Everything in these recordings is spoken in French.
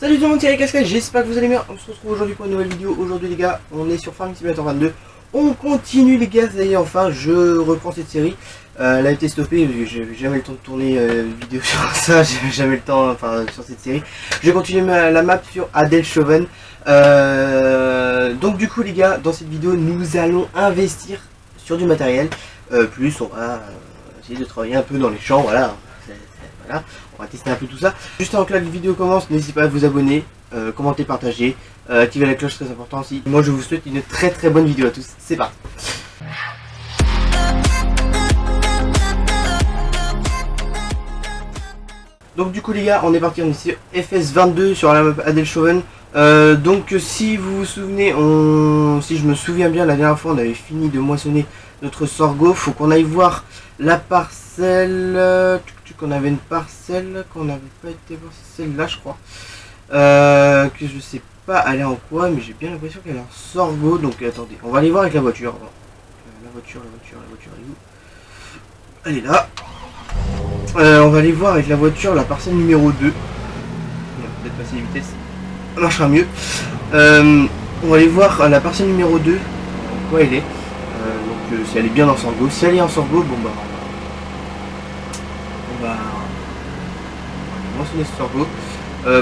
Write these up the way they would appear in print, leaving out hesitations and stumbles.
Salut tout le monde, c'est Cascade, j'espère que vous allez bien. On se retrouve aujourd'hui pour une nouvelle vidéo. Aujourd'hui les gars, on est sur Farming Simulator 22. On continue les gars, ça y est, enfin je reprends cette série. Elle a été stoppée, j'avais jamais le temps de tourner une vidéo sur ça, j'avais jamais le temps, enfin sur cette série. Je vais continuer la map sur Adelshoven. Donc du coup les gars, dans cette vidéo nous allons investir sur du matériel. Plus on va essayer de travailler un peu dans les champs, voilà. Voilà, on va tester un peu tout ça. Juste avant que la vidéo commence, n'hésitez pas à vous abonner, commenter, partager, activer la cloche, très important aussi. Moi je vous souhaite une très bonne vidéo à tous, c'est parti. Donc du coup les gars, on est parti, on est sur FS22 sur la map Adelshoven. Donc si vous vous souvenez, si je me souviens bien, la dernière fois on avait fini de moissonner notre sorgho. Faut qu'on aille voir la parcelle, qu'on avait une parcelle qu'on n'avait pas été voir, c'est celle-là je crois, que je sais pas elle est en quoi, mais j'ai bien l'impression qu'elle est en sorgho. Donc attendez, on va aller voir avec la voiture. La voiture elle est où? Elle est là. On va aller voir avec la voiture la parcelle numéro 2. Peut-être passer les vitesses, ça marchera mieux. On va aller voir la parcelle numéro 2, quoi elle est. Donc si elle est bien en sorgho, si elle est en sorgho, bon bah on va moissonner ce sorgho.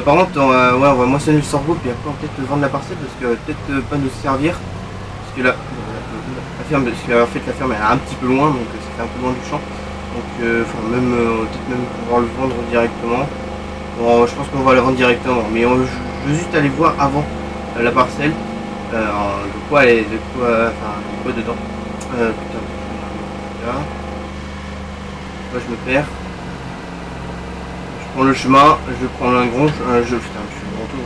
Par contre on va moissonner le sorgho, puis après on va peut-être vendre la parcelle parce que peut-être pas nous servir, parce que là la ferme, parce qu'en fait la ferme elle est un petit peu loin, donc ça fait un peu loin du champ, donc enfin même peut-être même pouvoir le vendre directement. Bon, je pense qu'on va le vendre directement, mais je veux juste aller voir avant la parcelle, de quoi elle est, de quoi dedans. Putain, là je me perds. Je prends le chemin, je prends un grand, je fais le grand tour,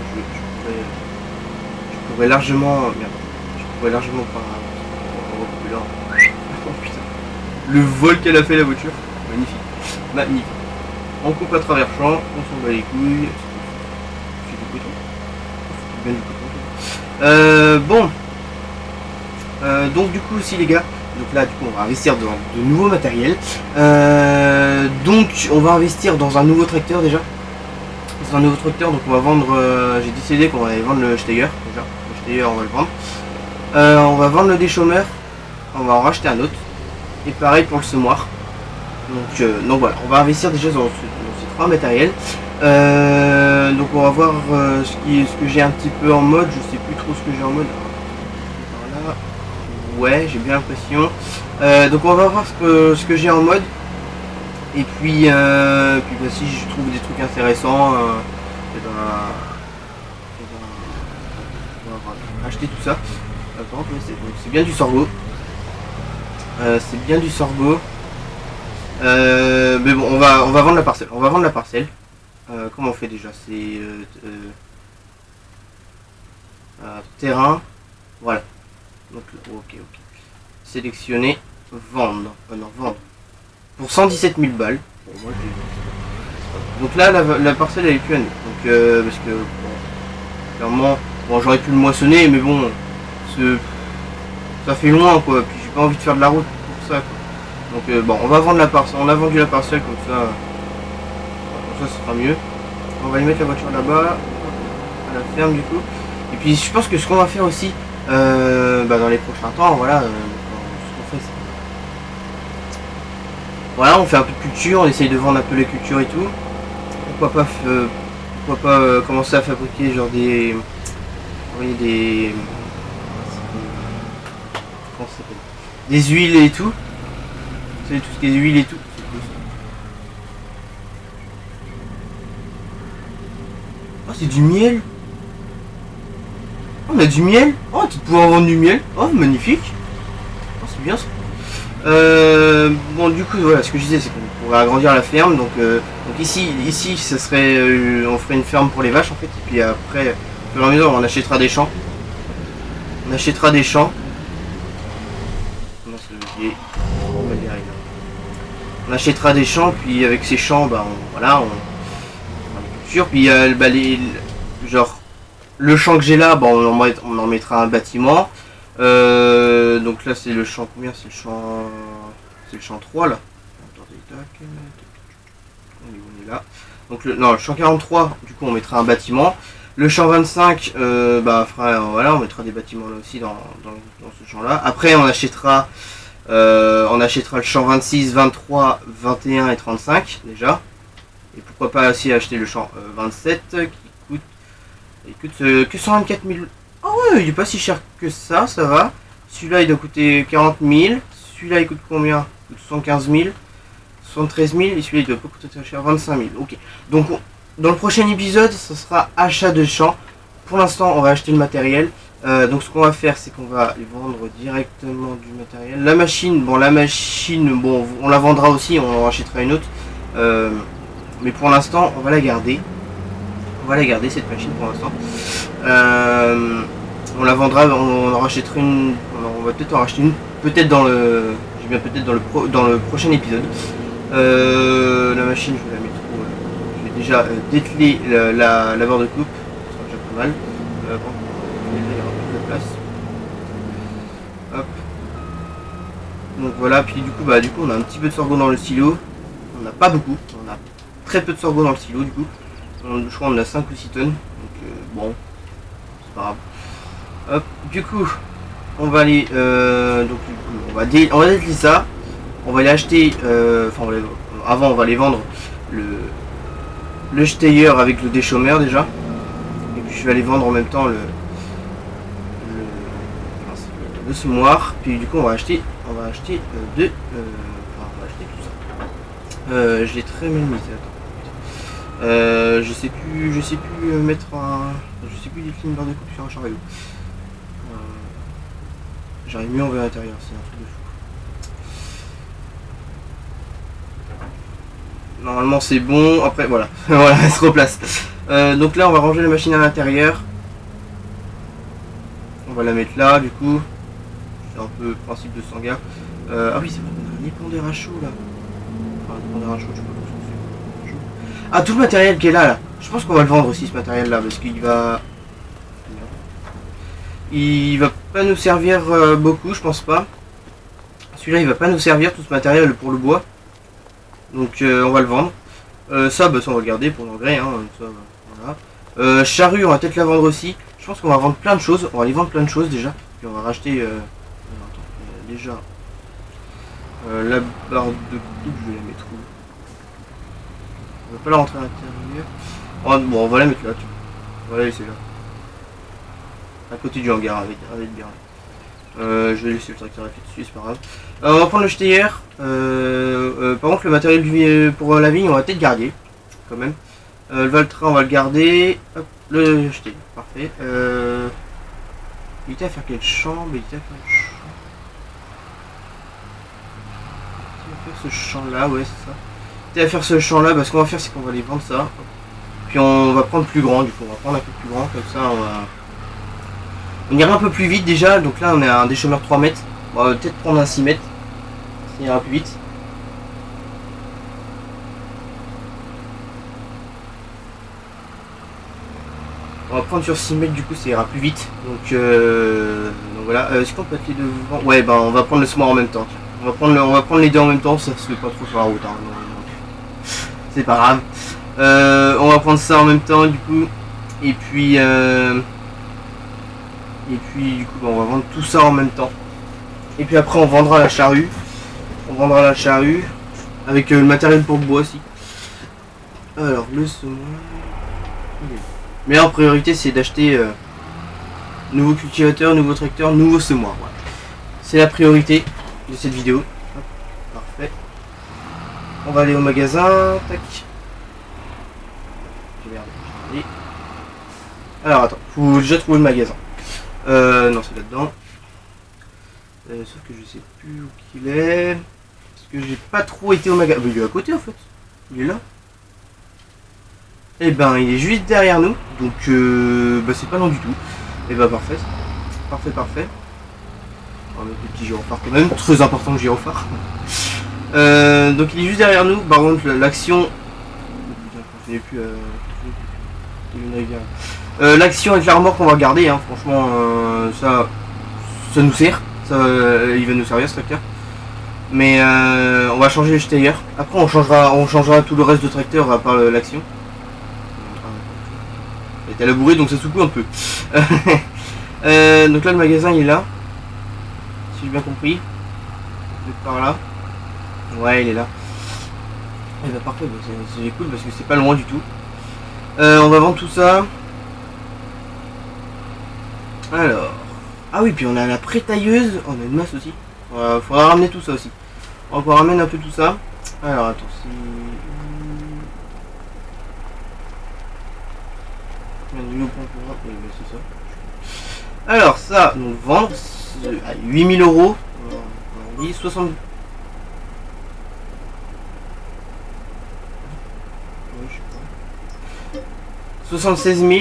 je pourrais largement, merde, je pourrais largement pas, là. Oh putain, le vol qu'elle a fait la voiture, magnifique. On coupe à travers champ, on s'en bat les couilles, c'est du coton, c'est bien du coton. Bon, donc du coup aussi les gars. Donc là du coup on va investir dans de nouveaux matériels. Donc on va investir dans un nouveau tracteur déjà. Dans un nouveau tracteur, donc on va vendre, j'ai décidé qu'on allait vendre le Steiger déjà. Le Steiger on va le vendre. On va vendre le déchômeur, on va en racheter un autre. Et pareil pour le semoir. Donc voilà, on va investir déjà dans ces trois matériels. Donc on va voir ce que j'ai un petit peu en mode, je sais plus trop ce que j'ai en mode. Ouais, j'ai bien l'impression. Donc on va voir ce que j'ai en mode. Et puis, bah, si je trouve des trucs intéressants, on va acheter tout ça. C'est bien du sorgho. C'est bien du sorgho. Mais bon, on va vendre la parcelle. On va vendre la parcelle. Comment on fait déjà? C'est terrain. Voilà. Donc ok. Sélectionner, vendre. Non, vendre. Pour 117 000 balles. Bon, moi, donc là la parcelle elle est plus à nous. Donc parce que bon, clairement, bon j'aurais pu le moissonner, mais bon ça fait loin quoi. Puis j'ai pas envie de faire de la route pour ça quoi. Donc bon, on va vendre la parcelle. On a vendu la parcelle comme ça ce sera mieux. On va y mettre la voiture là-bas à la ferme du coup. Et puis je pense que ce qu'on va faire aussi dans les prochains temps, voilà, ce qu'on fait, voilà, on fait un peu de culture, on essaye de vendre un peu les cultures et tout. Pourquoi pas commencer à fabriquer genre des comment ça s'appelle, des huiles et tout. Vous savez, tout ce qui est huile et tout. Oh, c'est du miel. On a du miel. Oh, tu peux pouvoir vendre du miel. Oh, magnifique. Oh, c'est bien ça. Bon, du coup, voilà, ce que je disais, c'est qu'on pourrait agrandir la ferme. Donc ici, ça serait, on ferait une ferme pour les vaches en fait. Et puis après, au fur et à mesure, on achètera des champs. On achètera des champs. Non, c'est le levier. On achètera des champs, puis avec ces champs, bah, on fera des cultures. Puis genre. Le champ que j'ai là, bon, on en mettra un bâtiment. Donc là c'est le champ combien? C'est le champ 3 là. Attendez, tac. On est là. Donc le champ 43, du coup on mettra un bâtiment. Le champ 25, voilà, on mettra des bâtiments là aussi dans ce champ là. Après on achètera le champ 26, 23, 21 et 35 déjà. Et pourquoi pas aussi acheter le champ 27 qui coûte que 124 000. Ah ouais, il est pas si cher que ça va. Celui-là il doit coûter 40 000. Celui-là il coûte combien? Il coûte 75 000, 73 000 et celui-là il doit pas coûter très cher, 25 000. Ok. Donc dans le prochain épisode, ce sera achat de champ. Pour l'instant, on va acheter le matériel. Donc ce qu'on va faire, c'est qu'on va les vendre directement du matériel. La machine, on la vendra aussi, on en rachètera une autre. Mais pour l'instant, on va la garder. On va la garder cette machine pour l'instant. On la vendra, on en rachètera une. On va peut-être en racheter une, peut-être dans le. J'ai bien peut-être dans le prochain épisode. La machine, je vais la mettre où je vais déjà dételer la barre de coupe. Ça sera déjà pas mal. Bon, il y aura plus de place. Hop. Donc voilà, puis du coup on a un petit peu de sorgho dans le silo. On n'a pas beaucoup, on a très peu de sorgho dans le silo du coup. Je crois qu'on a 5 ou 6 tonnes. Donc bon, c'est pas grave. Hop, du coup, on va aller on va dételer ça. On va les acheter, avant on va les vendre le Steyr avec le déchaumeur déjà. Et puis je vais aller vendre en même temps le semoir. Puis du coup on va acheter tout ça. Je l'ai très mal mis. Je sais plus mettre je sais plus décliner une barre de coupe sur un chariot. J'arrive mieux en vers l'intérieur, c'est un truc de fou. Normalement c'est bon, après voilà, voilà, elle se replace. Donc là on va ranger la machine à l'intérieur. On va la mettre là du coup. C'est un peu le principe de Sanga. Ah oui c'est vrai, on a un épandeur à chaud là. Enfin un épandeur à chaud, je sais pas comment c'est. Ah tout le matériel qui est là. Je pense qu'on va le vendre aussi ce matériel là parce qu'il va. Il va pas nous servir beaucoup, je pense pas. Celui-là il va pas nous servir tout ce matériel pour le bois. Donc on va le vendre. Ça on va le garder pour l'engrais. Hein, voilà. Charrue, on va peut-être la vendre aussi. Je pense qu'on va vendre plein de choses. On va aller vendre plein de choses déjà. Puis on va racheter déjà la barre de coupe, je vais la mettre où? On va pas la rentrer à l'intérieur. Bon, on va la mettre là. On va la laisser là. À côté du hangar avec bien. Je vais laisser le tracteur dessus, c'est pas grave. On va prendre le Steyr. Par contre, le matériel pour la vigne, on va peut-être garder quand même. Le Valtra, on va le garder. Hop, le Steyr, parfait. Il était à faire quel champ? Il était à faire ce champ là, ouais, c'est ça. Il était à faire ce champ là, parce qu'on va faire, c'est qu'on va aller vendre ça. Puis on va prendre plus grand, du coup, on va prendre un peu plus grand, comme ça on ira un peu plus vite déjà. Donc là, on est à un déchaumeur 3 mètres. On va peut-être prendre un 6 mètres. Ça ira plus vite. On va prendre sur 6 mètres, du coup ça ira plus vite. Donc voilà. Est-ce qu'on peut être les deux devant? Ouais, on va prendre le semoir en même temps. On va prendre les deux en même temps, ça se fait pas trop sur la route. Hein. C'est pas grave. On va prendre ça en même temps du coup. Et puis du coup on va vendre tout ça en même temps. Et puis après on vendra la charrue. Avec le matériel pour le bois aussi. Alors le semoir. Mais en priorité c'est d'acheter nouveau cultivateur, nouveau tracteur, nouveau semoir. Voilà. C'est la priorité de cette vidéo. Hop, parfait. On va aller au magasin. Tac. J'ai merdé. Alors attends, faut déjà trouver le magasin. Non c'est là-dedans. Sauf que je sais plus où qu'il est. Parce que j'ai pas trop été au magasin. Il est à côté en fait. Il est là. Et ben il est juste derrière nous. Donc c'est pas long du tout. Et parfait. Parfait. On va mettre le petit gyrophare quand même. Très important le gyrophare. Donc il est juste derrière nous. Par contre l'action. L'action avec la remorque qu'on va garder, hein. Franchement ça nous sert. Il va nous servir ce tracteur. Mais on va changer le Steyr. Après on changera tout le reste de tracteur à part l'action. fait. Elle a bourré donc ça secoue un peu. Donc là le magasin il est là. Si j'ai bien compris. Donc par là. Ouais il est là. Et bah parfait, bah, c'est cool parce que c'est pas loin du tout. On va vendre tout ça. Alors. Ah oui, puis on a la pré-tailleuse. On a une masse aussi. Faudra ramener tout ça aussi. On ramène un peu tout ça. Alors attends, si. C'est ça. Alors ça, donc vendre à 8000 euros. On dit 60. 76 000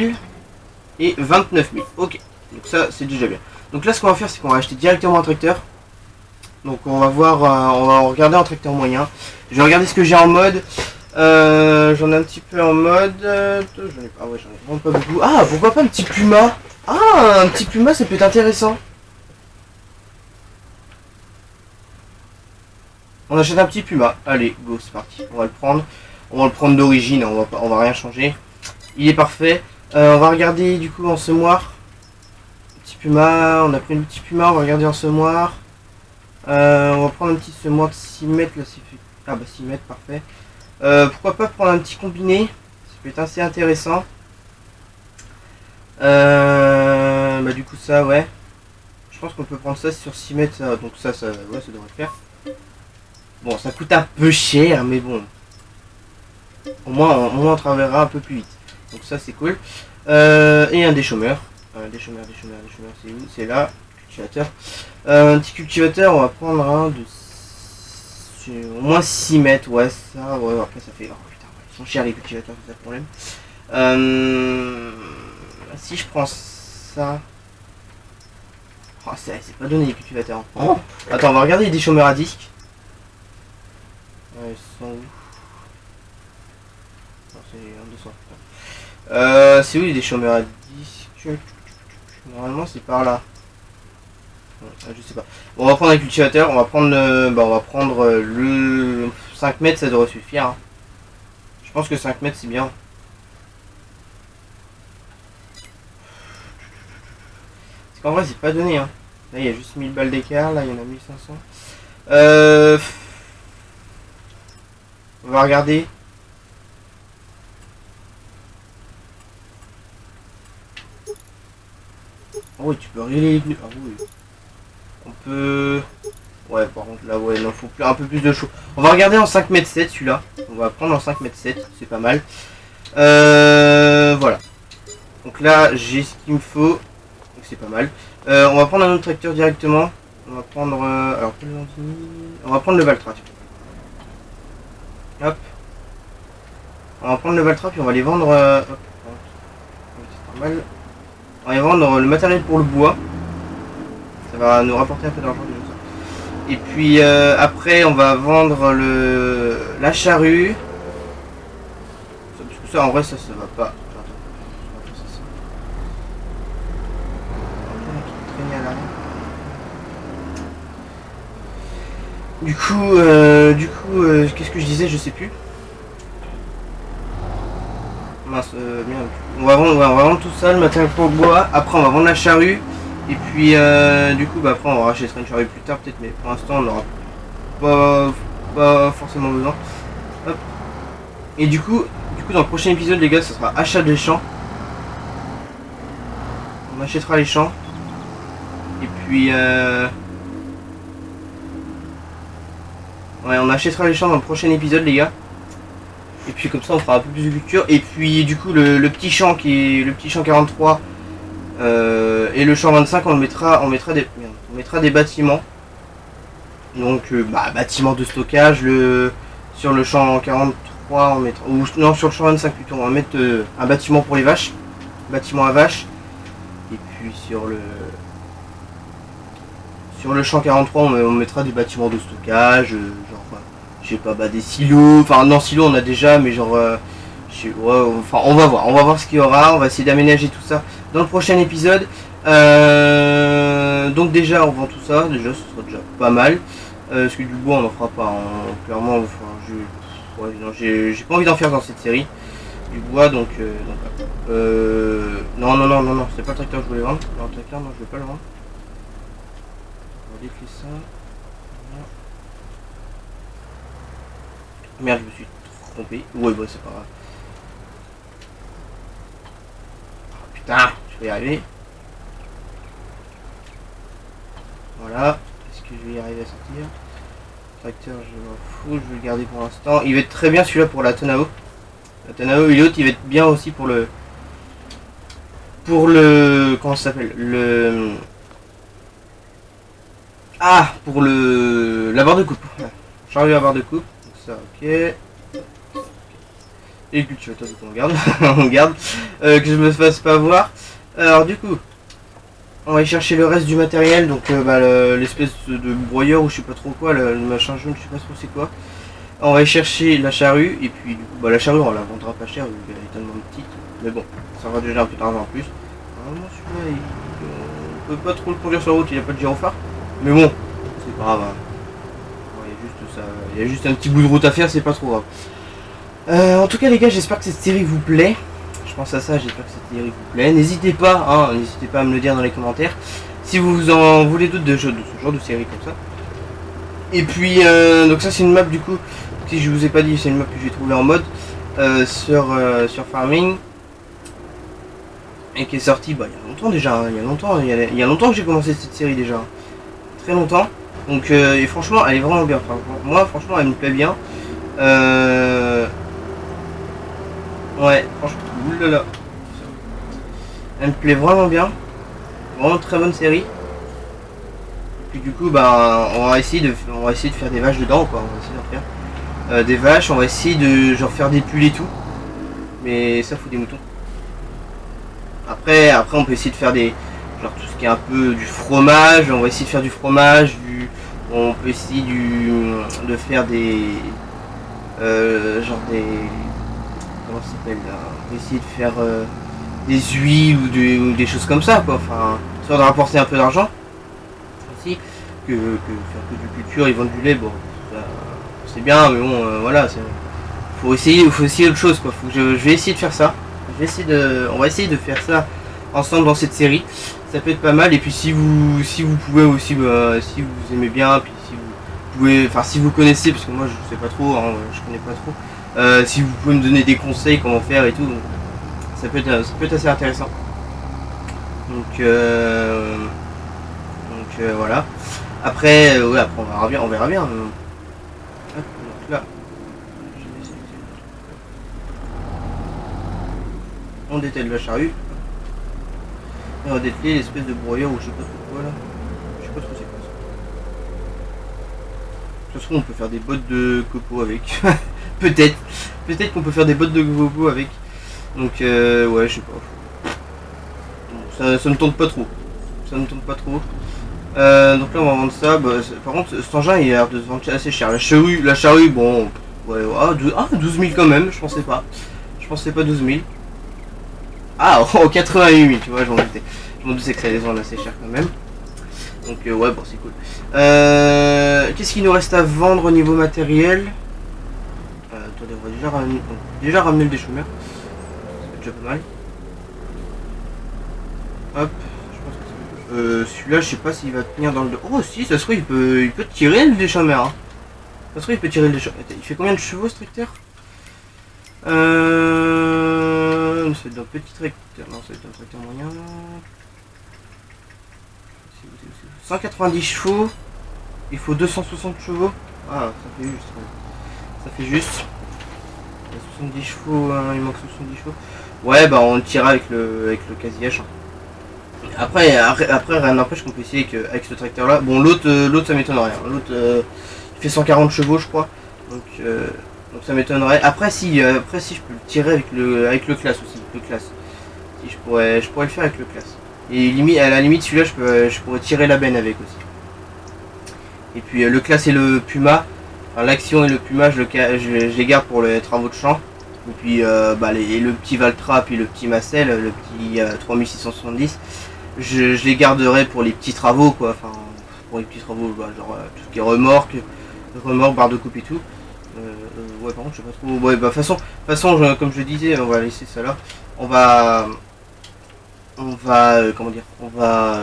et 29 000. Ok, donc ça c'est déjà bien. Donc là ce qu'on va faire c'est qu'on va acheter directement un tracteur. Donc on va voir, on va regarder un tracteur moyen. Je vais regarder ce que j'ai en mode. J'en ai un petit peu en mode. J'en ai pas, ouais, j'en ai vraiment pas beaucoup. Ah, pourquoi pas un petit Puma? Ah, un petit Puma ça peut être intéressant. On achète un petit Puma. Allez, go, c'est parti. On va le prendre. On va le prendre d'origine, on va rien changer. Il est parfait. On va regarder du coup en semoir. Petit Puma, on a pris le petit Puma, on va regarder en semoir. On va prendre un petit semoir de 6 mètres là, c'est fait. Ah bah 6 mètres, parfait. Pourquoi pas prendre un petit combiné? Ça peut être assez intéressant. Bah du coup ça ouais. Je pense qu'on peut prendre ça sur 6 mètres, ça, donc ça, ouais, ça devrait le faire. Bon, ça coûte un peu cher, mais bon. Au moins on travaillera un peu plus vite. Donc ça c'est cool. Et un déchômeur. Déchômeur, c'est où? C'est là. Cultivateur. Un petit cultivateur, on va prendre un de au moins 6 mètres, ouais, ça, ouais, après ça fait. Oh putain, ils sont chers les cultivateurs, c'est ça le problème. Si je prends ça. Oh, c'est pas donné les cultivateurs. Oh. Attends, on va regarder les déchômeurs à disque. Ils sont où? C'est où les déchômeurs à disque? Normalement c'est par là. Je sais pas. Bon, on va prendre un cultivateur, on va prendre le 5 mètres, ça devrait suffire. Hein. Je pense que 5 mètres c'est bien. Parce qu'en vrai c'est pas donné. Hein. Là il y a juste 1000 balles d'écart, là il y en a 1500. On va regarder. Oh oui, tu peux régler les pneus. Ah oui. On peut. Ouais, par contre là, ouais, il en faut un peu plus de chaud. On va regarder en 5 mètres 7 celui-là. On va prendre en 5 mètres 7, c'est pas mal. Voilà. Donc là, j'ai ce qu'il me faut. Donc c'est pas mal. On va prendre un autre tracteur directement. On va prendre. Alors, on va prendre le Valtra. Hop. On va prendre le Valtra puis on va les vendre. Hop. C'est pas mal. On va vendre le matériel pour le bois. Ça va nous rapporter un peu d'argent déjà. Et puis après on va vendre la charrue. Parce que ça en vrai ça va pas. Du coup, qu'est-ce que je disais, je sais plus. Mince, merde. On va vendre tout ça, le matériel pour le bois. Après, on va vendre la charrue. Et puis, du coup, après, on rachètera une charrue plus tard, peut-être. Mais pour l'instant, on n'aura pas forcément besoin. Hop. Et du coup, dans le prochain épisode, les gars, ça sera achat des champs. On achètera les champs. Et puis, ouais, on achètera les champs dans le prochain épisode, les gars. Et puis comme ça on fera un peu plus de culture. Et puis du coup le petit champ qui est le petit champ 43 et le champ 25 on mettra des bâtiments. Donc bâtiments de stockage. Sur le champ 43 on mettra. Ou non sur le champ 25 plutôt on va mettre un bâtiment pour les vaches. Bâtiment à vaches. Et puis sur le champ 43 on mettra des bâtiments de stockage. Je sais pas, des silos, enfin non silos on a déjà, mais genre, enfin on va voir ce qu'il y aura, on va essayer d'aménager tout ça dans le prochain épisode. Donc déjà on vend tout ça, déjà ce sera déjà pas mal, parce que du bois on n'en fera pas, hein. Clairement, enfin, j'ai pas envie d'en faire dans cette série. du bois, donc non, c'est pas le tracteur que je voulais vendre. Non, le tracteur, non, je vais pas le vendre. On va décler ça. Voilà. Merde, je me suis trompé. Ouais, bah c'est pas grave. Oh, putain, je vais y arriver. Voilà. Est-ce que je vais y arriver à sortir? Tracteur, je m'en fous, je vais le garder pour l'instant. Il va être très bien celui-là pour la tonne à eau. La tonne à eau et l'autre, il va être bien aussi pour le... comment ça s'appelle? Pour la barre de coupe. Voilà. Charger la barre de coupe. Donc ça, ok. Et le cultivateur, donc on garde. On garde. Que je me fasse pas voir. Alors du coup, on va aller chercher le reste du matériel. Donc l'espèce de broyeur ou je sais pas trop quoi. Le machin jaune, je sais pas trop c'est quoi. On va aller chercher la charrue. Et puis du coup, la charrue on la vendra pas cher. Elle est tellement petite. Mais bon, ça va déjà un peu d'argent en plus. Normalement celui-là, on peut pas trop le conduire sur la route. Il n'y a pas de gyrophare. Mais bon, c'est pas grave. Hein. Il y a juste ça. Il y a juste un petit bout de route à faire, c'est pas trop grave. En tout cas les gars, j'espère que cette série vous plaît. Je pense à ça, j'espère que cette série vous plaît. N'hésitez pas, n'hésitez pas à me le dire dans les commentaires. Si vous en voulez d'autres de ce genre de série comme ça. Et puis donc ça c'est une map du coup. Si je vous ai pas dit, c'est une map que j'ai trouvée en mode sur Farming. Et qui est sortie il y a longtemps déjà, hein, il y a longtemps que j'ai commencé cette série déjà. Très longtemps. Donc et franchement elle est vraiment bien. Enfin, moi franchement elle me plaît bien. Ouais, franchement, oulala. Elle me plaît vraiment bien. Vraiment très bonne série. Puis du coup on va essayer de faire des vaches dedans quoi. On va essayer d'en faire des vaches, on va essayer de genre faire des pulls et tout. Mais ça fout des moutons. Après on peut essayer de faire des. Genre tout ce qui est un peu du fromage, on va essayer de faire du fromage, on peut essayer de faire des. Genre des. Comment ça s'appelle là? On va essayer de faire des huiles ou des choses comme ça quoi. Enfin, histoire de rapporter un peu d'argent. Aussi. Que faire que du culture, ils vendent du lait, bon, c'est bien, mais bon, voilà, faut essayer autre chose quoi. Je vais essayer de faire ça. On va essayer de faire ça ensemble dans cette série. Ça peut être pas mal. Et puis si vous pouvez aussi, si vous aimez bien, puis si vous pouvez, enfin si vous connaissez, parce que moi je sais pas trop, hein, je connais pas trop. Si vous pouvez me donner des conseils comment faire et tout, ça peut être assez intéressant. Donc voilà. Après, après on verra bien. Hop, donc là. On détale la charrue. Et on va dételer l'espèce de broyeur ou je sais pas trop quoi là. Je sais pas trop c'est quoi ça. De toute façon on peut faire des bottes de copeaux avec. Peut-être qu'on peut faire des bottes de copeaux avec. Donc ouais je sais pas. Bon, ça me tente pas trop. Donc là on va vendre ça. Par contre cet engin il a l'air de se vendre assez cher. La charrue bon. Ouais, 12 000 quand même, je pensais pas 12 000. Ah, 88 000, tu vois, je m'en doutais que ça allait se vendre assez cher quand même. Donc ouais, bon, c'est cool. Qu'est-ce qu'il nous reste à vendre au niveau matériel? Attendez, on va déjà ramener le déchômeur. C'est déjà pas mal. Hop, je pense que celui-là, je sais pas s'il va tenir dans le dos. Oh si, ça se trouve, il peut tirer le déchômeur. Hein. Ça se trouve, il peut tirer le déchômeur. Il fait combien de chevaux ce tracteur? Ça va être un petit tracteur. Non, ça va être un tracteur moyen. 190 chevaux. Il faut 260 chevaux. Ah, ça fait juste. Il y a 70 chevaux, hein, il manque 70 chevaux. Ouais, on le tirera avec le casillage. Après rien n'empêche qu'on peut essayer avec ce tracteur là. Bon, l'autre ça m'étonnerait. L'autre il fait 140 chevaux, je crois. Donc ça m'étonnerait. Après si je peux le tirer avec le classe aussi. Le classe. Si je pourrais le faire avec le classe. Et à la limite celui-là je pourrais tirer la benne avec aussi. Et puis le classe et le puma. Enfin, l'action et le puma je les garde pour les travaux de champ. Et puis le petit Valtra puis le petit Macel, le petit 3670, je les garderai pour les petits travaux quoi. Enfin pour les petits travaux genre tout ce qui est remorque, barre de coupe et tout. Ouais, par contre, je sais pas trop. Ouais, bah, de toute façon comme je disais, on va laisser ça là. On va. Comment dire. On va.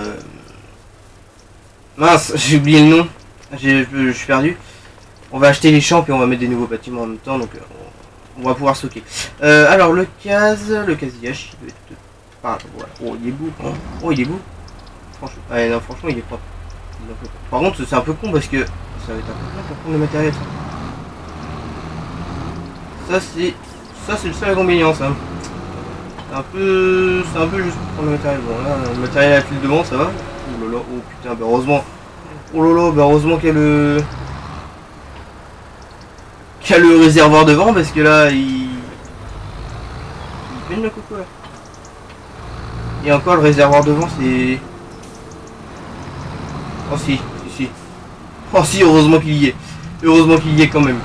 Mince, j'ai oublié le nom. Je suis perdu. On va acheter les champs puis on va mettre des nouveaux bâtiments en même temps, donc on va pouvoir stocker. Alors le casiage, il doit être. Ah, voilà. Oh, il est beau. Oh, il est beau. Franchement, non, franchement, il est propre. Par contre, c'est un peu con parce que ça va être un peu con pour prendre le matériel. Ça c'est le seul inconvénient, ça. C'est un peu juste pour prendre le matériel. Bon, là, le matériel à la file devant, ça va. Oh là là, oh putain, bah heureusement. Oh là là, bah heureusement qu'il y a le réservoir devant parce que là, il peine le coco là. Et encore, le réservoir devant, c'est. Oh si, si, si. Oh si, heureusement qu'il y est. Heureusement qu'il y est quand même.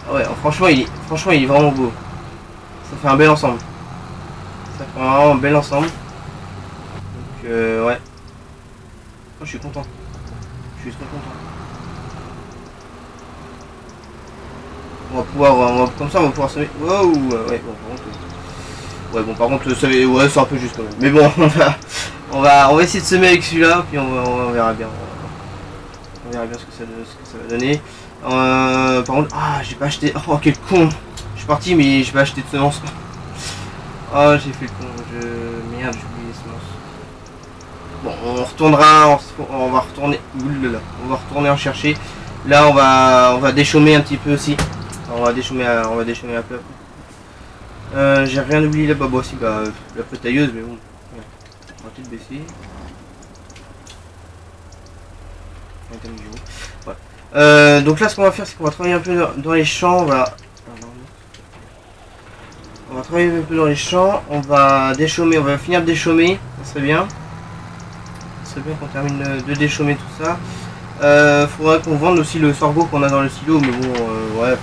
Ah ouais, franchement, il est vraiment beau. Ça fait un bel ensemble. Ça fait vraiment un bel ensemble. Donc, ouais. Oh, je suis content. Je suis trop content. Comme ça, on va pouvoir semer. Wow, ouais, bon, par contre. Ouais, bon, par contre, ouais, c'est un peu juste quand même. Mais bon, on va essayer de semer avec celui-là, puis on verra bien. On verra bien ce que ça va donner. Par contre, j'ai pas acheté. Oh, quel con! Je suis parti, mais j'ai pas acheté de semences. Oh, j'ai fait le con. Merde, j'ai oublié les semences. Bon, on retournera. On va retourner. Oulala, on va retourner en chercher. Là, on va déchaumer un petit peu aussi. On va déchaumer un peu. J'ai rien oublié là-bas. Bon, si, bah, la tailleuse, mais bon. On va peut-être baisser. Voilà. Donc là, ce qu'on va faire, c'est qu'on va travailler un peu dans les champs. On va travailler un peu dans les champs. On va déchaumer. On va finir de déchaumer. Ça serait bien. Ça serait bien qu'on termine de déchaumer tout ça. Faudrait qu'on vende aussi le sorgho qu'on a dans le silo, mais bon, ouais,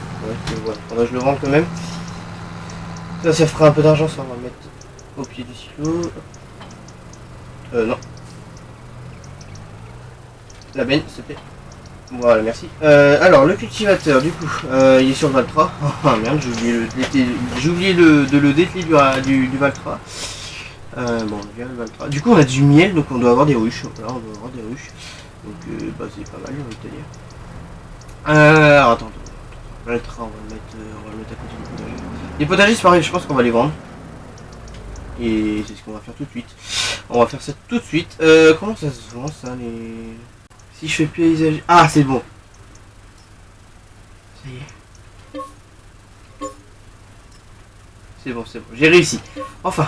faudrait que je le vende quand même. Ça fera un peu d'argent, ça on va le mettre au pied du silo. Non. La benne, s'il te plaît. Voilà, merci. Alors, le cultivateur, du coup, il est sur le Valtra. Ah merde, j'ai oublié de le dételer du Valtra. Bon, on vient le Valtra. Du coup, on a du miel, donc on doit avoir des ruches. Voilà, on doit avoir des ruches. Donc, bah, c'est pas mal, j'ai envie de te dire. Alors, attends. Valtra, on va le mettre à côté du potager. Les potagers, c'est pareil, je pense qu'on va les vendre. Et c'est ce qu'on va faire tout de suite. On va faire ça tout de suite. Comment ça se vend, ça, les... Si je fais paysager... Ah, c'est bon. Ça y est. C'est bon, j'ai réussi. Enfin,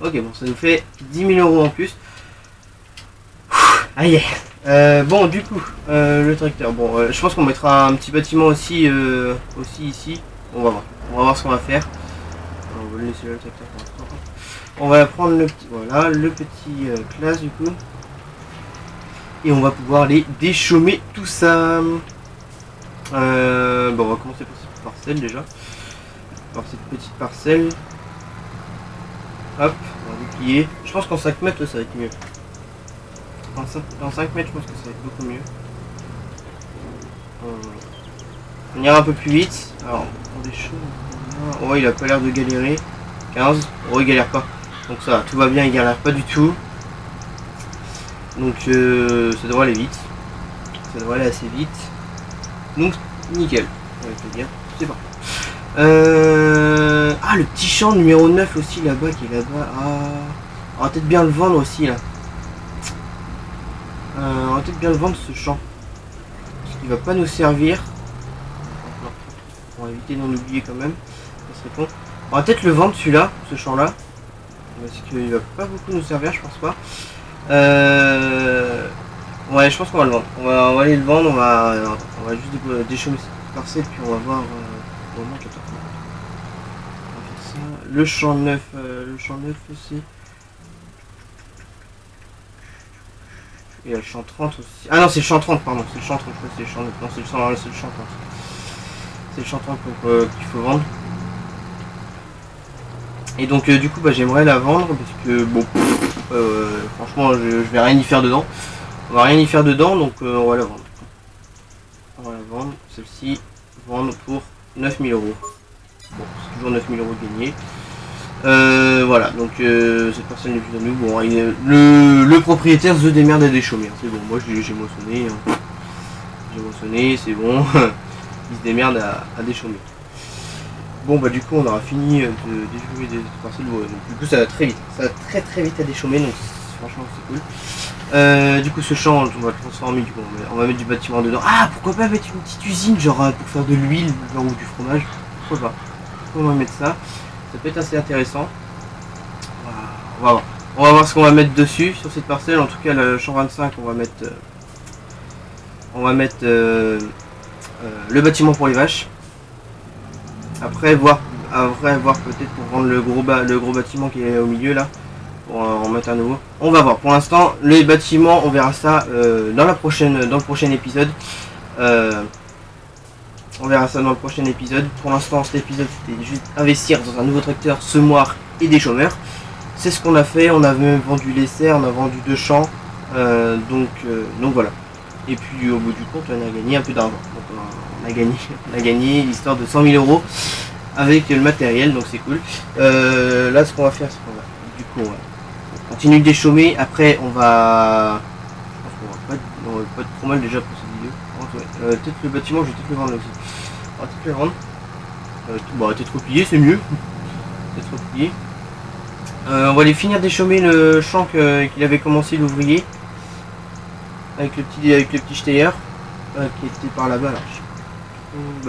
ok, bon, ça nous fait 10 000 € en plus. Aïe. Bon, du coup, le tracteur. Bon, je pense qu'on mettra un petit bâtiment aussi ici. On va voir. On va voir ce qu'on va faire. On va laisser le tracteur pour l'instant. On va prendre le petit, voilà, le petit classe du coup. Et on va pouvoir les déchaumer tout ça. Bon, on va commencer par cette parcelle déjà. Par cette petite parcelle. Hop, on va déplier. Je pense qu'en 5 mètres, ça va être mieux. En 5 mètres, je pense que ça va être beaucoup mieux. On ira un peu plus vite. Alors, on déchaume. Oh, il a pas l'air de galérer. 15. Oh, il galère pas. Donc ça, tout va bien, il galère pas du tout. Donc ça devrait aller vite. Ça devrait aller assez vite. Donc nickel. On va te dire. C'est parti. Le petit champ numéro 9 aussi là-bas qui est là-bas. On va peut-être bien le vendre aussi là. On va peut-être bien le vendre ce champ. Parce qu'il va pas nous servir. On va éviter d'en oublier quand même. Ça serait con. On va peut-être le vendre celui-là, ce champ là. Parce qu'il va pas beaucoup nous servir, je pense pas. Ouais, je pense qu'on va le vendre. On va aller le vendre, on va juste déchaumer cette parcelle, puis on va voir. On va faire ça. Le champ 9 aussi. Et le champ 30 aussi. Ah non, c'est le champ 30, pardon. C'est le champ 30, c'est le champ 9. Non, c'est le champ 30. C'est le champ 30 qu'il faut vendre. Et donc du coup j'aimerais la vendre parce que bon franchement je vais rien y faire dedans. On va rien y faire dedans donc on va la vendre. On va la vendre, celle-ci, vendre pour 9000 euros. Bon, c'est toujours 9000 euros de gagné. Voilà, donc cette personne n'est plus à nous. Bon, le propriétaire se démerde à déchaumer. Hein. C'est bon, moi j'ai moissonné. Hein. J'ai moissonné, c'est bon. Il se démerde à déchaumer. Bon bah du coup on aura fini de déchaumer des parcelles. Ouais, donc, du coup ça va très vite. Ça va très vite à déchaumer, donc franchement c'est cool. Du coup ce champ on va le transformer, du coup on va mettre du bâtiment dedans. Ah pourquoi pas mettre une petite usine genre pour faire de l'huile ou du fromage. Pourquoi pas. On va mettre ça. Ça peut être assez intéressant. On va voir. On va voir ce qu'on va mettre dessus sur cette parcelle. En tout cas le champ 25 on va mettre le bâtiment pour les vaches. Après voir peut-être pour rendre le gros bâtiment qui est au milieu là. Pour en mettre un nouveau. On va voir. Pour l'instant, les bâtiments, on verra ça dans le prochain épisode. On verra ça dans le prochain épisode. Pour l'instant, cet épisode, c'était juste investir dans un nouveau tracteur, semoir et des chômeurs. C'est ce qu'on a fait. On a vendu les serres, on a vendu 2 champs. Donc voilà. Et puis au bout du compte, on a gagné un peu d'argent. On a gagné l'histoire de 100 000 euros avec le matériel, donc c'est cool. Là, ce qu'on va faire, c'est qu'on va, du coup, on continue de déchaumer. Après, on va, je pense qu'on va pas être trop mal déjà pour cette vidéo. Peut-être le bâtiment, je vais peut-être le vendre aussi. On va peut-être le vendre. Peut-être replier, c'est mieux. Peut-être replier. On va aller finir d'échaumer le champ qu'il avait commencé l'ouvrier. Avec le petit Steyr qui était par là-bas là.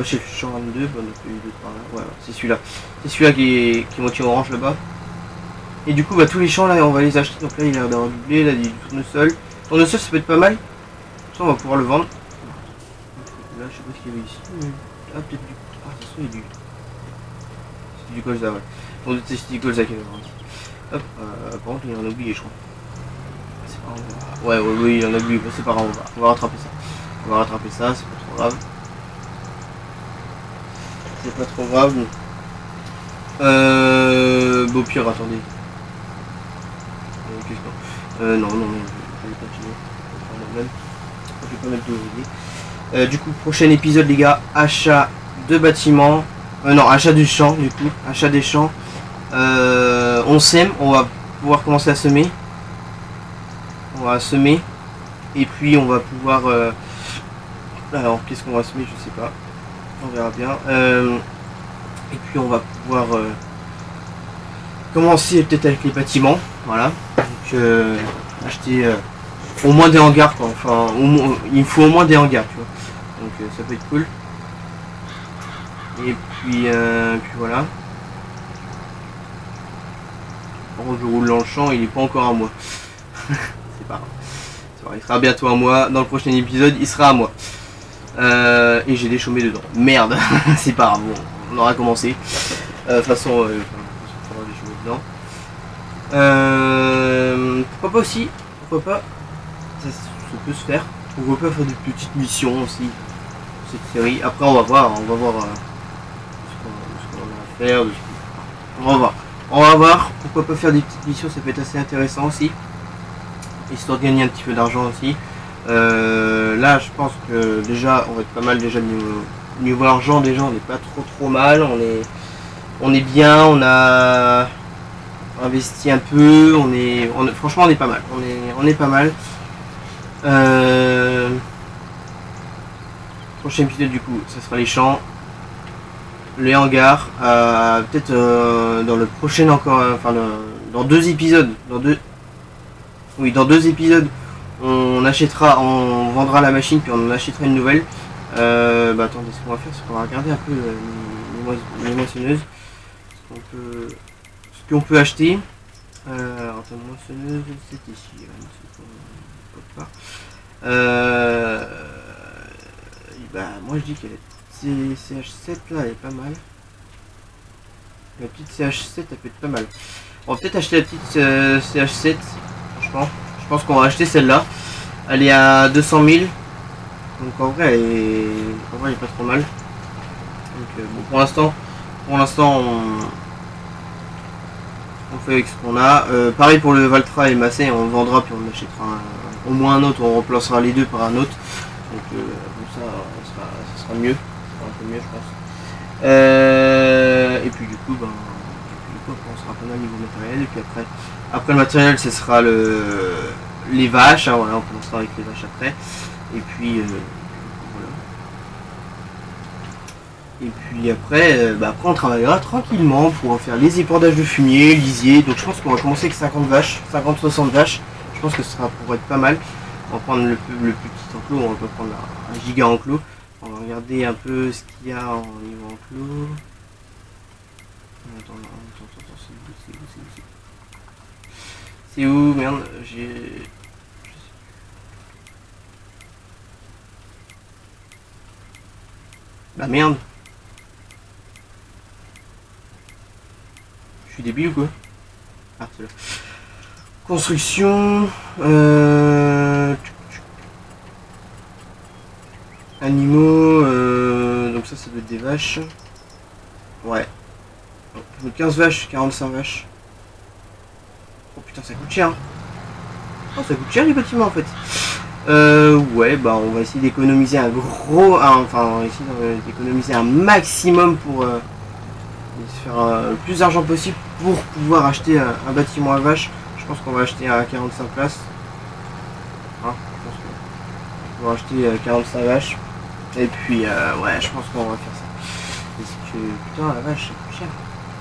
C'est le champ 22, donc il est par là. Ouais, c'est celui-là. C'est celui-là qui est moitié orange là-bas. Et du coup tous les champs là on va les acheter. Donc là il a l'air d'avoir du blé, là il y a du tournesol. Tournesol ça peut être pas mal. Ça on va pouvoir le vendre. Là je sais pas ce qu'il y avait ici. Ah peut-être du. Ah ça se fait c'est du colza, ouais. Bon c'est du colza qu'il y avait ici. Hop, par contre il en a oublié je crois. Ouais, oui, il y en a oublié, c'est pas grave, on va rattraper ça. On va rattraper ça, c'est pas trop grave. C'est pas trop grave. Au pire, attendez. Non, je vais continuer. Je vais pas mettre d'ouvrier. Du coup, prochain épisode, les gars, achat de bâtiments. Non, achat du champ, du coup. Achat des champs. On sème, on va pouvoir commencer à semer. On va semer. Et puis, on va pouvoir... alors, qu'est-ce qu'on va semer? Je sais pas. On verra bien. Et puis, on va pouvoir... commencer peut-être avec les bâtiments. Voilà. Donc, acheter... au moins des hangars quoi, enfin il faut au moins des hangars tu vois, donc ça peut être cool. Et puis voilà. Bon, je roule dans le champ, il est pas encore à moi. C'est pas grave, il sera bientôt à moi, dans le prochain épisode il sera à moi. Et j'ai déchaumé dedans, merde. C'est pas grave, bon, on aura commencé. De toute façon on va déchaumer dedans. Pourquoi pas aussi, pourquoi pas ça peut se faire. On peut faire des petites missions aussi cette série. Après on va voir ce qu'on a à faire. On va voir. Pourquoi pas faire des petites missions, ça peut être assez intéressant aussi. Histoire de gagner un petit peu d'argent aussi. Là je pense que déjà on va être pas mal déjà niveau argent, déjà on n'est pas trop mal. On est bien, on a investi un peu, franchement on est pas mal. On est pas mal. Prochain épisode du coup ça sera les champs, les hangars, peut-être dans le prochain encore, dans 2 épisodes, dans deux épisodes on vendra la machine puis on en achètera une nouvelle. Attendez, ce qu'on va faire c'est qu'on va regarder un peu les moissonneuses, ce qu'on peut acheter. Moissonneuse c'est ici, moi je dis que la CH7 là elle est pas mal. La petite CH7 elle peut être pas mal. On va peut-être acheter la petite CH7. Franchement, je pense qu'on va acheter celle-là. Elle est à 200 000. Donc en vrai elle est pas trop mal. Donc pour l'instant on fait avec ce qu'on a. Pareil pour le Valtra et Massey, on vendra puis on achètera au moins un autre, on remplacera les deux par un autre. Donc comme ça sera mieux. Un peu mieux je pense. Et puis du coup, après, on sera pas mal niveau matériel. Et puis après le matériel, ce sera les vaches. Hein, voilà, on commencera avec les vaches après. Et puis voilà. Et puis après, après on travaillera tranquillement pour faire les épandages de fumier, lisier. Donc je pense qu'on va commencer avec 50 vaches, 50-60 vaches. Je pense que ce sera pour être pas mal. On va prendre le plus petit enclos, on va pas prendre un giga enclos. On va regarder un peu ce qu'il y a en niveau enclos. Attends, c'est où, merde, j'ai... Bah merde. Je suis débile ou quoi? Ah, c'est là. Construction... Animaux... donc ça doit être des vaches. Ouais. Je mets 15 vaches, 45 vaches. Oh putain, ça coûte cher. Hein. Oh, ça coûte cher les bâtiments en fait. Ouais, bah on va essayer d'économiser on va essayer d'économiser un maximum pour se faire le plus d'argent possible pour pouvoir acheter un bâtiment à vaches. Je pense qu'on va acheter à 45 places. Hein, je pense qu'on va acheter 45 vaches. Et puis, ouais, je pense qu'on va faire ça. Parce que, putain, la vache, ça coûte cher.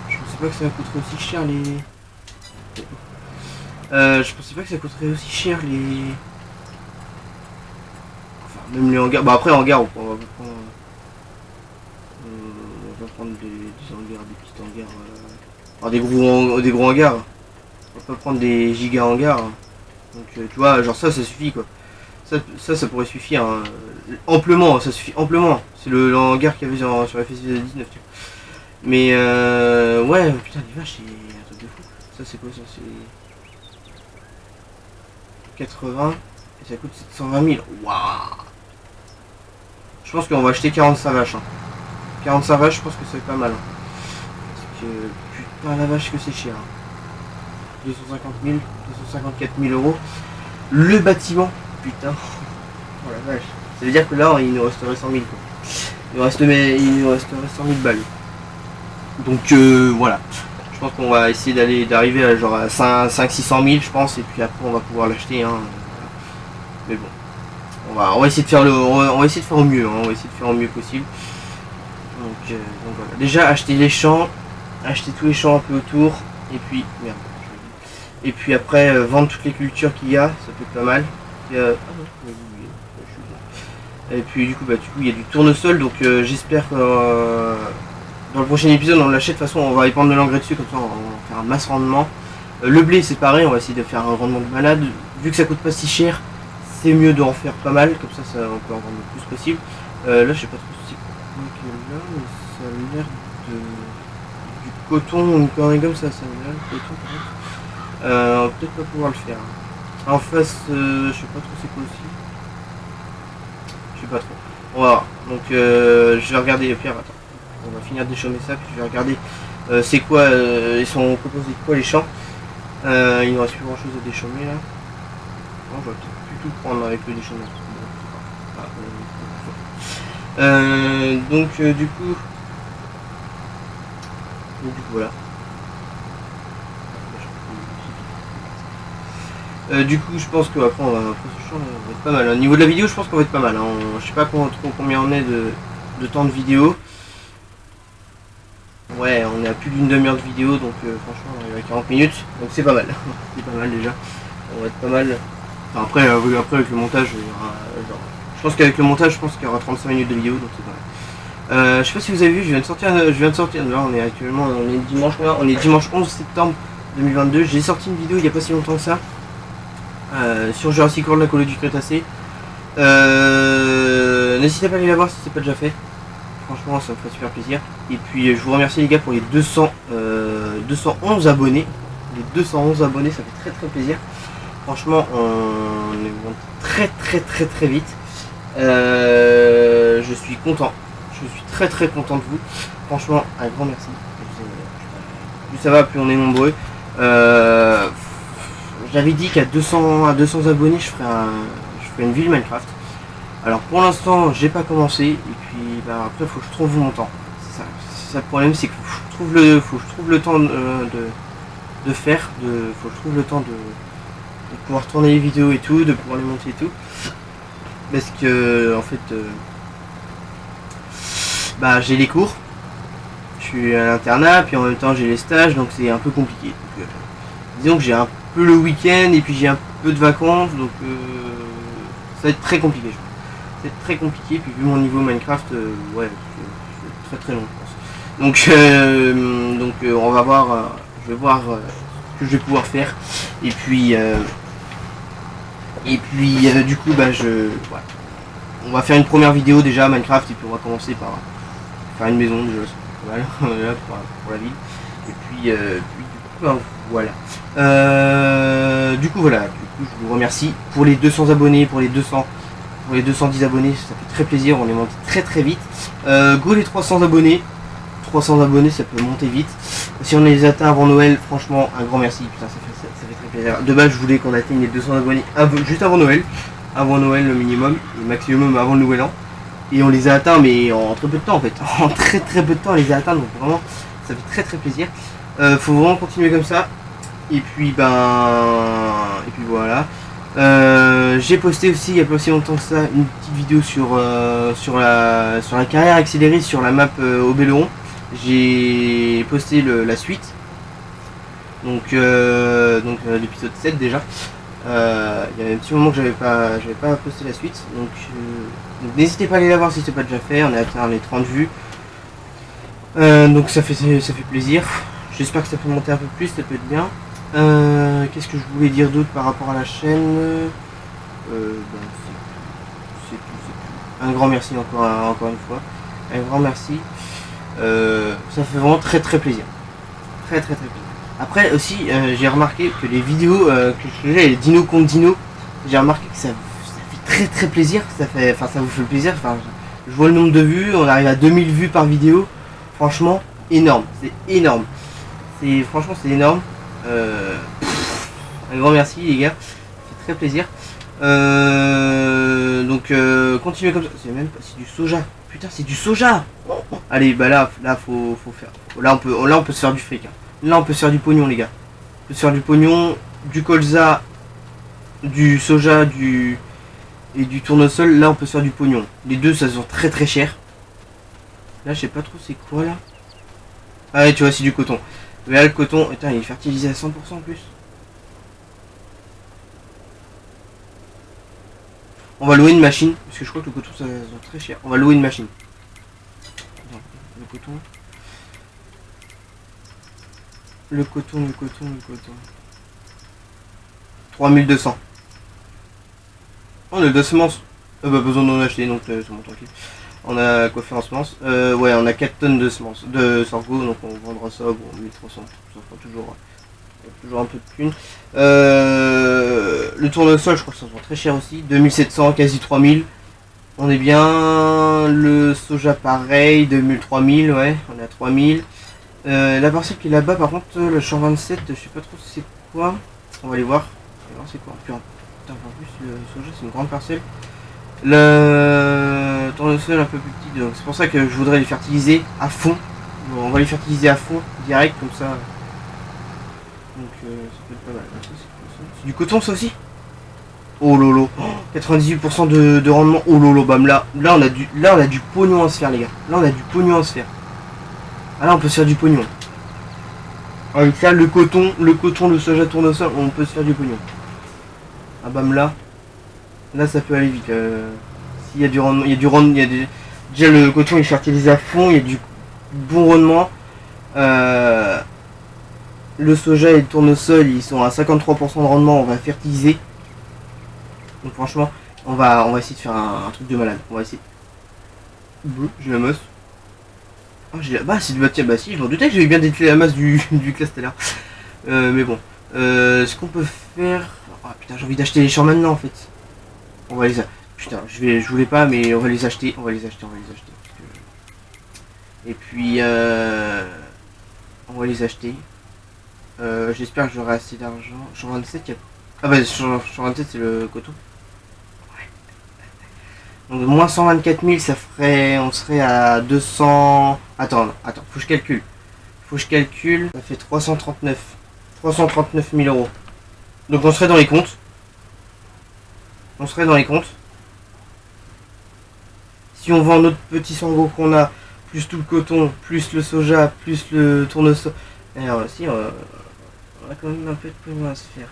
Je pensais pas que ça coûterait aussi cher les... je pensais pas que ça coûterait aussi cher les... Enfin, même les hangars. Bah après, hangars, on va prendre des hangars, des petits hangars. Alors des gros hangars. On va pas prendre des giga hangars. Donc, tu vois, genre ça suffit quoi. Ça pourrait suffire. Hein. Amplement, ça suffit amplement. C'est le hangar qu'il y avait sur FS19. Mais ouais, putain, les vaches, c'est un truc de fou. Ça, c'est quoi ça? C'est 80 et ça coûte 720 000. Waouh! Je pense qu'on va acheter 45 vaches. Hein. 45 vaches, je pense que c'est pas mal. Hein. Parce que putain, la vache, que c'est cher. Hein. 250 000, 254 000 euros. Le bâtiment, putain. Oh la vache. Ça veut dire que là, il nous resterait 100 000. Quoi. Il nous resterait 100 000 balles. Donc voilà. Je pense qu'on va essayer d'arriver à genre à 500-600 000 je pense. Et puis après, on va pouvoir l'acheter. Hein. Mais bon. On va essayer de faire on va essayer de faire au mieux. Hein. On va essayer de faire au mieux possible. Donc voilà. Déjà, acheter les champs. Acheter tous les champs un peu autour. Et puis, merde. Et puis après, vendre toutes les cultures qu'il y a. Ça peut être pas mal. Et puis du coup, il y a du tournesol. Donc j'espère que dans le prochain épisode, on l'achète. De toute façon, on va épandre de l'engrais dessus. Comme ça, on va faire un masse rendement. Le blé, c'est pareil. On va essayer de faire un rendement de malade. Vu que ça coûte pas si cher, c'est mieux d'en faire pas mal. Comme ça, on peut en vendre le plus possible. Là, je sais pas trop si c'est quoi que là, mais ça a l'air de... du coton ou une connerie comme ça. Ça a l'air de coton peut-être. On va peut-être pas pouvoir le faire. En face, je sais pas trop c'est quoi aussi. Je sais pas trop. On va voir. Donc je vais regarder. Pierre, attends. On va finir d'échaumer ça, puis je vais regarder c'est quoi, ils sont composés de quoi les champs. Il ne reste plus grand chose à déchaumer là. Non, je vais peut-être plus tout prendre avec le déchaumeur. Donc du coup voilà. Du coup je pense qu'après on va être pas mal. Au niveau de la vidéo je pense qu'on va être pas mal. Hein. Je sais pas trop combien on est de temps de vidéo. Ouais, on est à plus d'une demi-heure de vidéo, donc franchement on est à 40 minutes, donc c'est pas mal. C'est pas mal déjà. On va être pas mal. Enfin, après avec le montage, il y aura, genre, je pense qu'avec le montage, je pense qu'il y aura 35 minutes de vidéo, donc c'est pas mal. Je sais pas si vous avez vu, je viens de sortir, là on est actuellement, on est dimanche 11 septembre 2022. J'ai sorti une vidéo il n'y a pas si longtemps que ça, sur Jurassic World, la colo du Crétacé. N'hésitez pas à aller la voir si c'est pas déjà fait. Franchement, ça me ferait super plaisir. Et puis, je vous remercie les gars pour les 211 abonnés. Les 211 abonnés, ça fait très très plaisir. Franchement, on est très vite. Je suis content. Je suis très content de vous. Franchement, un grand merci. Plus ça va, plus on est nombreux. J'avais dit qu'à 200 abonnés, je ferais une ville Minecraft. Alors pour l'instant j'ai pas commencé et puis après il faut que je trouve mon temps. ça le problème, c'est que faut que je trouve le temps de faire, faut que je trouve le temps de pouvoir tourner les vidéos et tout, de pouvoir les monter et tout. Parce que en fait, bah j'ai les cours, je suis à l'internat, puis en même temps j'ai les stages, donc c'est un peu compliqué. Donc, disons que j'ai un peu le week-end et puis j'ai un peu de vacances, donc ça va être très compliqué. Je pense. Ça va être très compliqué, puis vu mon niveau Minecraft, ouais, c'est très long, je pense. Donc on va voir, je vais voir ce que je vais pouvoir faire, et puis du coup, bah ouais. On va faire une première vidéo déjà Minecraft, et puis on va commencer par faire une maison déjà, c'est pas mal pour la ville. Et puis du coup, ben, voilà. Du coup voilà, je vous remercie pour les 200 abonnés, pour les 210 abonnés, ça fait très plaisir, on est monté très vite. Go les 300 abonnés. 300 abonnés, ça peut monter vite. Si on les atteint avant Noël, franchement, un grand merci. Putain, ça fait très plaisir. De base, je voulais qu'on atteigne les 200 abonnés juste avant Noël. Avant Noël, le minimum. Le maximum avant le Nouvel An. Et on les a atteints, mais en très peu de temps, en fait. En très peu de temps, on les a atteints. Donc vraiment, ça fait très plaisir. Faut vraiment continuer comme ça. Et puis, voilà. J'ai posté aussi, il n'y a pas aussi longtemps que ça, une petite vidéo sur la carrière accélérée sur la map Oberon. J'ai posté la suite, donc l'épisode 7 déjà. Il y avait un petit moment que j'avais pas posté la suite, donc n'hésitez pas à aller la voir si c'est pas déjà fait. On a atteint les 30 vues, donc ça fait plaisir. J'espère que ça peut monter un peu plus, ça peut être bien. Qu'est-ce que je voulais dire d'autre par rapport à la chaîne? C'est tout. Un grand merci encore une fois. Un grand merci. Ça fait vraiment très plaisir. Très plaisir. Après aussi, j'ai remarqué que les vidéos que je faisais, les Dino contre Dino, j'ai remarqué que ça fait très plaisir. Ça vous fait plaisir. Enfin, je vois le nombre de vues, on arrive à 2000 vues par vidéo. Franchement, énorme. C'est énorme. Franchement, c'est énorme. Un grand merci les gars. Ça fait très plaisir. Donc continuez comme ça. C'est du soja. Putain, c'est du soja. Allez, bah là faut faire. Là on peut se faire du fric. Hein. Là on peut se faire du pognon les gars. On peut se faire du pognon, du colza, du soja, et du tournesol. Là on peut se faire du pognon. Les deux ça se vend très cher. Là je sais pas trop c'est quoi là. Ah ouais tu vois c'est du coton. Mais là le coton, putain il est fertilisé à 100% en plus. On va louer une machine, parce que je crois que le coton ça va très cher. On va louer une machine. Attends, le coton. 3200. On a de semences. Bah besoin d'en acheter, donc c'est bon tranquille. On a quoi faire en semences. Ouais, on a 4 tonnes de semences, de sorgho, donc on vendra ça, bon 1300, ça fera toujours un peu de thunes. Le tournesol, je crois que ça se vend très cher aussi, 2700, quasi 3000. On est bien. Le soja pareil, 3000, ouais, on est à 3000. La parcelle qui est là-bas, par contre, le champ 27, je sais pas trop c'est quoi. On va aller voir. C'est quoi. Putain, en plus, le soja, c'est une grande parcelle. Le tournesol un peu plus petit, donc c'est pour ça que je voudrais les fertiliser à fond. Bon, on va les fertiliser à fond, direct, comme ça. Donc ça peut être pas mal. C'est du coton ça aussi. Oh lolo, 98% de rendement. Oh lolo, bam là on a du pognon à se faire les gars. Là on a du pognon à se faire. Ah là on peut se faire du pognon. Avec ça le coton, le soja tournesol, on peut se faire du pognon. Ah bam là ça peut aller vite. S'il y a du rendement, déjà le coton est fertilisé à fond, il y a du bon rendement. Le soja et le tournesol ils sont à 53% de rendement, on va fertiliser. Donc franchement, on va essayer de faire un truc de malade. On va essayer. J'ai la masse. Oh, j'ai la... Bah c'est du tiens, bah si, je m'en doutais que j'avais bien dételé la masse du classe tout à l'heure. Mais bon. Ce qu'on peut faire. Ah putain, j'ai envie d'acheter les champs maintenant en fait. On va les putain, je voulais pas mais on va les acheter. Et puis on va les acheter. J'espère que j'aurai assez d'argent. Champ 27, il y a... Ah bah champ 27 c'est le coton. Donc moins 124 000, ça ferait... On serait à 200... Attends, faut que je calcule. Ça fait 339 000 euros. Donc on serait dans les comptes. Si on vend notre petit sango qu'on a, plus tout le coton, plus le soja, plus le tournesol... Alors si, on a quand même un peu de pognon à se faire.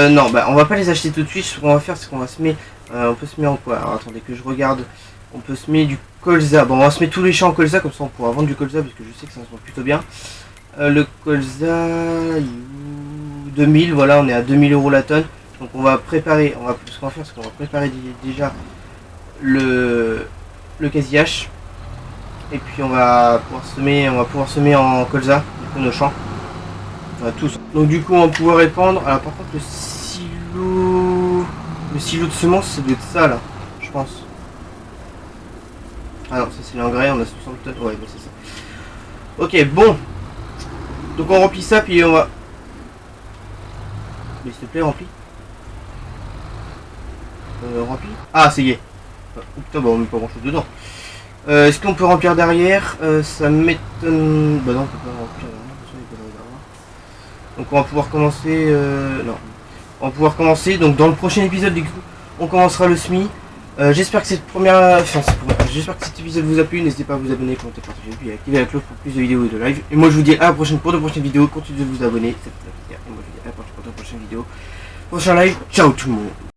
Non, bah on va pas les acheter tout de suite. Ce qu'on va faire, c'est qu'on va se mettre... on peut se mettre en quoi? Alors attendez que je regarde. On peut se mettre du colza. Bon, on va se mettre tous les champs en colza, comme ça on pourra vendre du colza, parce que je sais que ça se vend plutôt bien. Le colza... 2000, voilà, on est à 2000 euros la tonne. Donc on va préparer... ce qu'on va faire, c'est qu'on va préparer déjà le casillache. Et puis on va pouvoir semer en colza, du coup, nos champs. Tous. Donc du coup on va pouvoir répandre. Alors par contre le silo de semences, ça doit être ça là, je pense. Ah non, ça c'est l'engrais, on a 60 tonnes. Ouais, bah c'est ça. Ok, bon. Donc on remplit ça, puis on va... Mais s'il te plaît, remplis. Remplis. Ah, c'est gay. Oh, putain, bah on met pas grand chose dedans. Est-ce qu'on peut remplir derrière? Ça m'étonne... Bah non, on peut pas remplir derrière. Donc on va pouvoir commencer... Non. On va pouvoir commencer. Donc dans le prochain épisode, du coup, on commencera le SMI. J'espère que j'espère que cet épisode vous a plu. N'hésitez pas à vous abonner, commenter, partager, puis activer la cloche pour plus de vidéos et de live. Et moi je vous dis à la prochaine pour de prochaines vidéos. Continuez de vous abonner. Et moi je vous dis à la prochaine pour de prochaines vidéos. Prochain live. Ciao tout le monde.